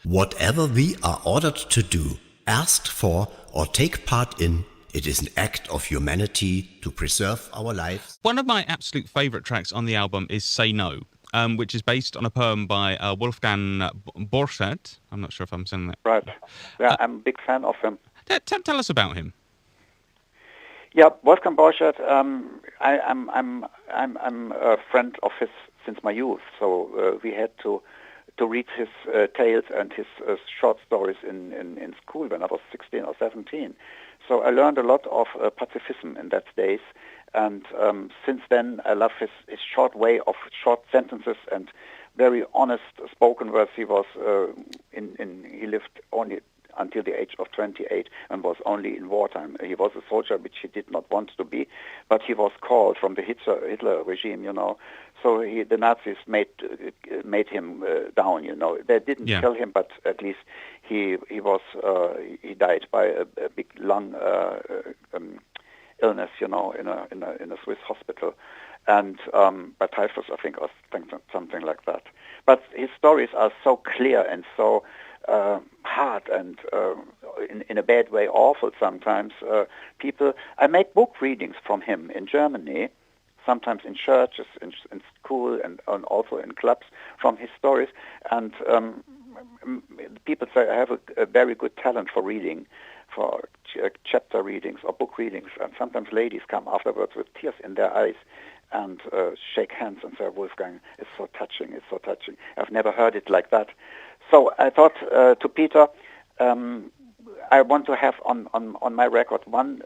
Whatever we are ordered to do, asked for, or take part in, it is an act of humanity to preserve our lives. One of my absolute favourite tracks on the album is Say No, which is based on a poem by Wolfgang Borchardt. I'm not sure if I'm saying that. Right. Yeah, I'm a big fan of him. Tell us about him. Yeah, Wolfgang Borchardt. I'm a friend of his since my youth. So we had to read his tales and his short stories in school when I was 16 or 17. So I learned a lot of pacifism in that days. And since then, I love his short way of short sentences and very honest spoken words. He was he lived only until the age of 28 and was only in wartime. He was a soldier, which he did not want to be, but he was called from the Hitler regime, you know. So the Nazis made him down, you know. They didn't kill him, but at least he died by a big lung illness, you know, in a Swiss hospital, and by typhus, I think, or something like that. But his stories are so clear and so hard and in a bad way awful sometimes. I make book readings from him in Germany, sometimes in churches, in school, and also in clubs from his stories. And people say I have a very good talent for reading, for chapter readings or book readings. And sometimes ladies come afterwards with tears in their eyes and shake hands and say, Wolfgang, it's so touching, it's so touching. I've never heard it like that. So I thought to Peter, I want to have on my record one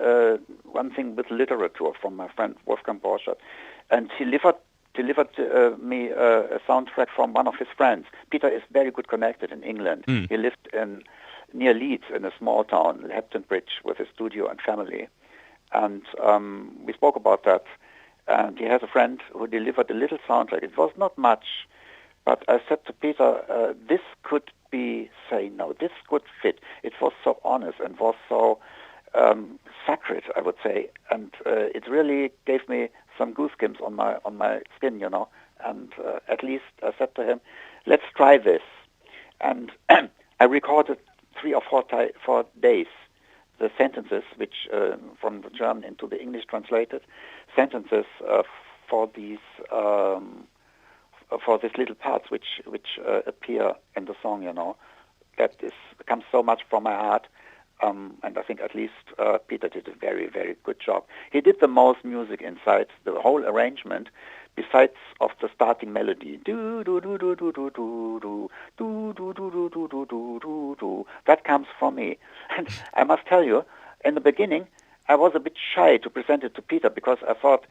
thing with literature from my friend Wolfgang Borchardt, and he delivered me a soundtrack from one of his friends. Peter is very good connected in England. He lived near Leeds in a small town, Hepton Bridge, with his studio and family, and we spoke about that. And he has a friend who delivered a little soundtrack. It was not much, but I said to Peter, this could be Say No. This could fit. It was so honest and was so sacred, I would say, and it really gave me some goosebumps on my skin, you know. And at least I said to him, let's try this. And I recorded 3 or 4 days the sentences, which from the German into the English translated sentences for these little parts which appear in the song, you know. That comes so much from my heart, and I think at least Peter did a very, very good job. He did the most music inside the whole arrangement, besides of the starting melody. Do do do do do do do do do do do do do do do do. That comes from me, and I must tell you, in the beginning, I was a bit shy to present it to Peter because I thought,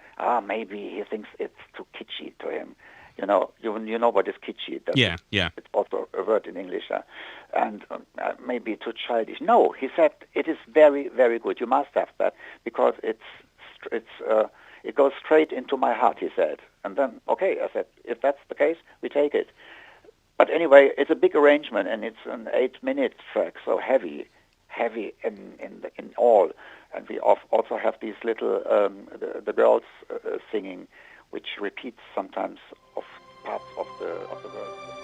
maybe he thinks it's too kitschy to him. You know, you know what is kitschy. Yeah. It's also a word in English, and maybe too childish. No, he said it is very, very good. You must have that because it goes straight into my heart. He said, and then okay, I said, if that's the case, we take it. But anyway, it's a big arrangement, and it's an 8-minute track, so heavy in all. And we also have these little the girls singing, which repeats sometimes of parts of the verse.